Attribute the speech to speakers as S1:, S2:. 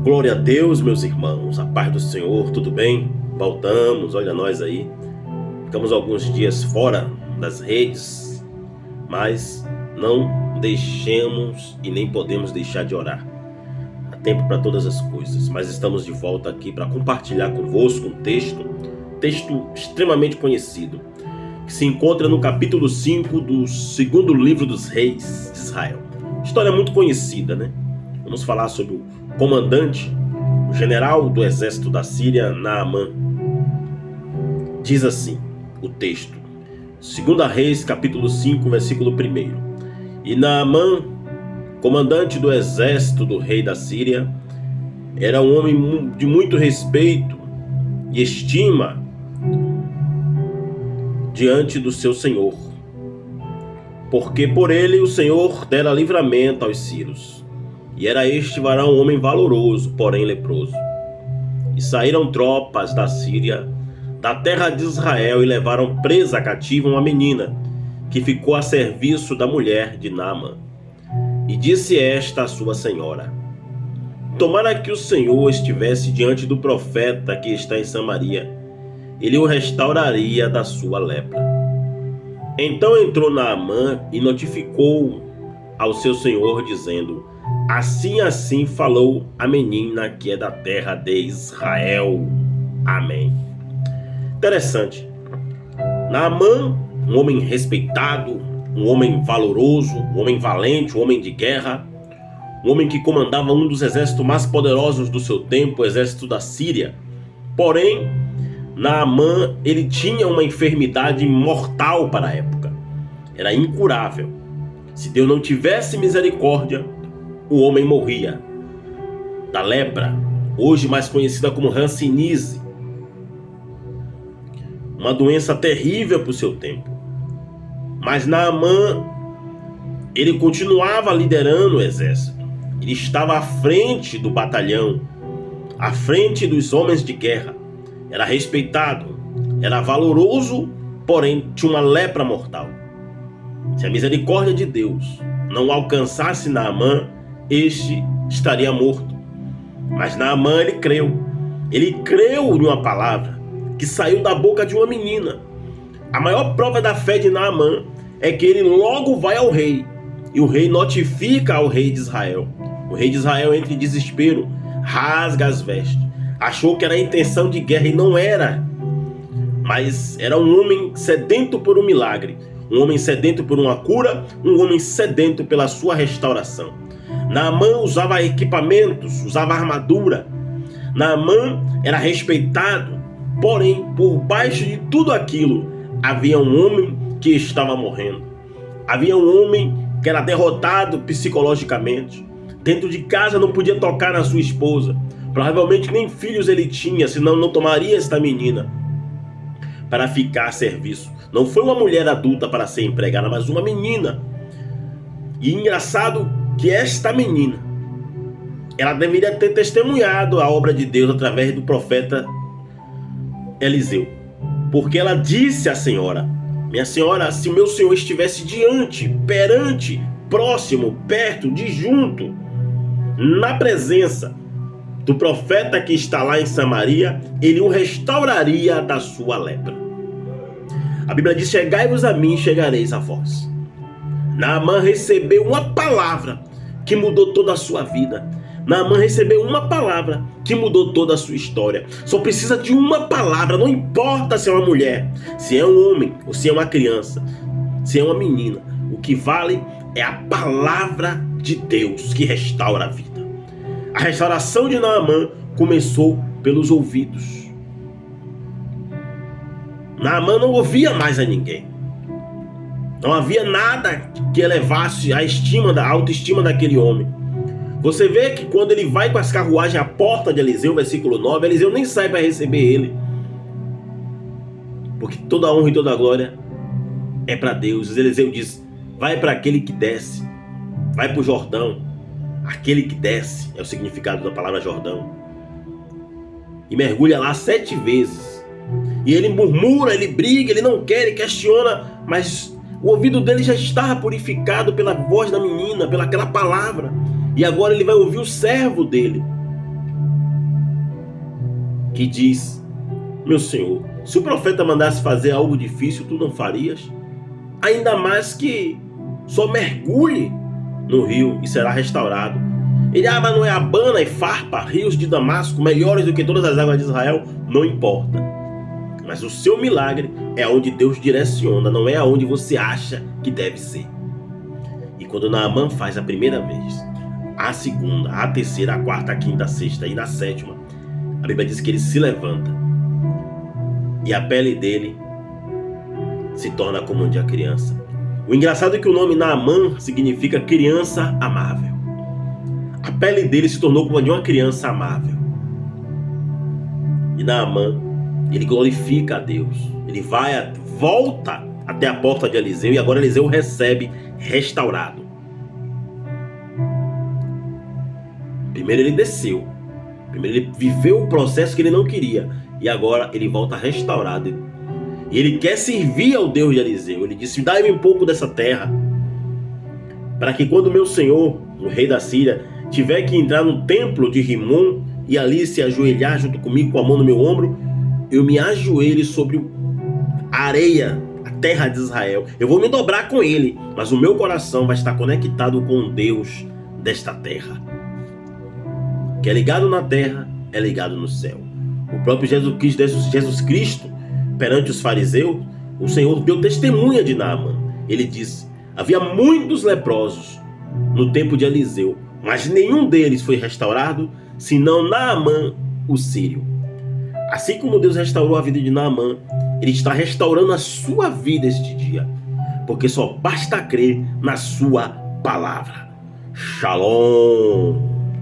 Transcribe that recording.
S1: Glória a Deus, meus irmãos, a paz do Senhor, tudo bem? Voltamos, olha nós aí. Ficamos alguns dias fora das redes, mas não deixemos e nem podemos deixar de orar. Há tempo para todas as coisas, mas estamos de volta aqui para compartilhar convosco um texto extremamente conhecido, que se encontra no capítulo 5 do segundo livro dos reis de Israel. História muito conhecida, né? Vamos falar sobre o comandante, o general do exército da Síria, Naamã. Diz assim o texto, 2 Reis, capítulo 5, versículo 1. E Naamã, comandante do exército do rei da Síria, era um homem de muito respeito e estima diante do seu senhor, porque por ele o Senhor dera livramento aos sírios. E era este varão um homem valoroso, porém leproso. E saíram tropas da Síria, da terra de Israel, e levaram presa cativa uma menina, que ficou a serviço da mulher de Naamã. E disse esta à sua senhora: tomara que o Senhor estivesse diante do profeta que está em Samaria, ele o restauraria da sua lepra. Então entrou Naamã e notificou ao seu senhor, dizendo: assim falou a menina que é da terra de Israel. Amém. Interessante. Naamã, um homem respeitado, um homem valoroso, um homem valente, um homem de guerra, um homem que comandava um dos exércitos mais poderosos do seu tempo, o exército da Síria. Porém, Naamã, ele tinha uma enfermidade mortal para a época. Era incurável. Se Deus não tivesse misericórdia, o homem morria da lepra, hoje mais conhecida como hanseníase, uma doença terrível para o seu tempo. Mas Naamã, ele continuava liderando o exército. Ele estava à frente do batalhão, à frente dos homens de guerra. Era respeitado, era valoroso, porém tinha uma lepra mortal. Se a misericórdia de Deus não alcançasse Naamã, este estaria morto. Mas Naamã, ele creu em uma palavra que saiu da boca de uma menina. A maior prova da fé de Naamã é que ele logo vai ao rei, e o rei notifica ao rei de Israel. O rei de Israel entra em desespero, rasga as vestes, achou que era intenção de guerra e não era, mas era um homem sedento por um milagre, um homem sedento por uma cura, um homem sedento pela sua restauração. Naamã usava equipamentos, usava armadura. Naamã era respeitado, porém, por baixo de tudo aquilo, havia um homem que estava morrendo. Havia um homem que era derrotado psicologicamente. Dentro de casa não podia tocar na sua esposa. Provavelmente nem filhos ele tinha, senão não tomaria esta menina para ficar a serviço. Não foi uma mulher adulta para ser empregada, mas uma menina. E engraçado que esta menina, ela deveria ter testemunhado a obra de Deus através do profeta Eliseu. Porque ela disse à senhora: minha senhora, se o meu senhor estivesse diante, perante, próximo, perto, de junto, na presença do profeta que está lá em Samaria, ele o restauraria da sua lepra. A Bíblia diz: chegai-vos a mim, chegareis a vós. Naamã recebeu uma palavra que mudou toda a sua vida. Naamã recebeu uma palavra que mudou toda a sua história. Só precisa de uma palavra, não importa se é uma mulher, se é um homem ou se é uma criança, se é uma menina. O que vale é a palavra de Deus que restaura a vida. A restauração de Naamã começou pelos ouvidos. Naamã não ouvia mais a ninguém. Não havia nada que elevasse a autoestima daquele homem. Você vê que quando ele vai com as carruagens à porta de Eliseu, versículo 9, Eliseu nem sai para receber ele. Porque toda a honra e toda a glória é para Deus. Eliseu diz: vai para aquele que desce, vai para o Jordão. Aquele que desce é o significado da palavra Jordão. E mergulha lá 7 vezes. E ele murmura, ele briga, ele não quer, ele questiona, mas o ouvido dele já estava purificado pela voz da menina, pelaquela palavra. E agora ele vai ouvir o servo dele. que diz: meu senhor, se o profeta mandasse fazer algo difícil, tu não farias? Ainda mais que só mergulhe no rio e será restaurado. Ele: mas não é Abana e Farpa, rios de Damasco, melhores do que todas as águas de Israel? Não importa. Mas o seu milagre é onde Deus direciona, não é aonde você acha que deve ser. E quando Naamã faz a primeira vez, a segunda, a terceira, a quarta, a quinta, a sexta e na sétima, a Bíblia diz que ele se levanta e a pele dele se torna como a de uma criança. O engraçado é que o nome Naamã significa criança amável. A pele dele se tornou como a de uma criança amável. E Naamã, ele glorifica a Deus. Ele volta até a porta de Eliseu e agora Eliseu o recebe restaurado. Primeiro ele desceu. Primeiro ele viveu o processo que ele não queria. E agora ele volta restaurado. E ele quer servir ao Deus de Eliseu. Ele disse: dai-me um pouco dessa terra, para que quando meu senhor, o rei da Síria, tiver que entrar no templo de Rimon e ali se ajoelhar junto comigo com a mão no meu ombro, eu me ajoelhe sobre a areia, a terra de Israel. Eu vou me dobrar com ele, mas o meu coração vai estar conectado com o Deus desta terra. Que é ligado na terra, é ligado no céu. O próprio Jesus Cristo, perante os fariseus, o Senhor deu testemunha de Naamã. Ele disse: havia muitos leprosos no tempo de Eliseu, mas nenhum deles foi restaurado, senão Naamã, o sírio. Assim como Deus restaurou a vida de Naamã, Ele está restaurando a sua vida este dia, porque só basta crer na sua palavra. Shalom.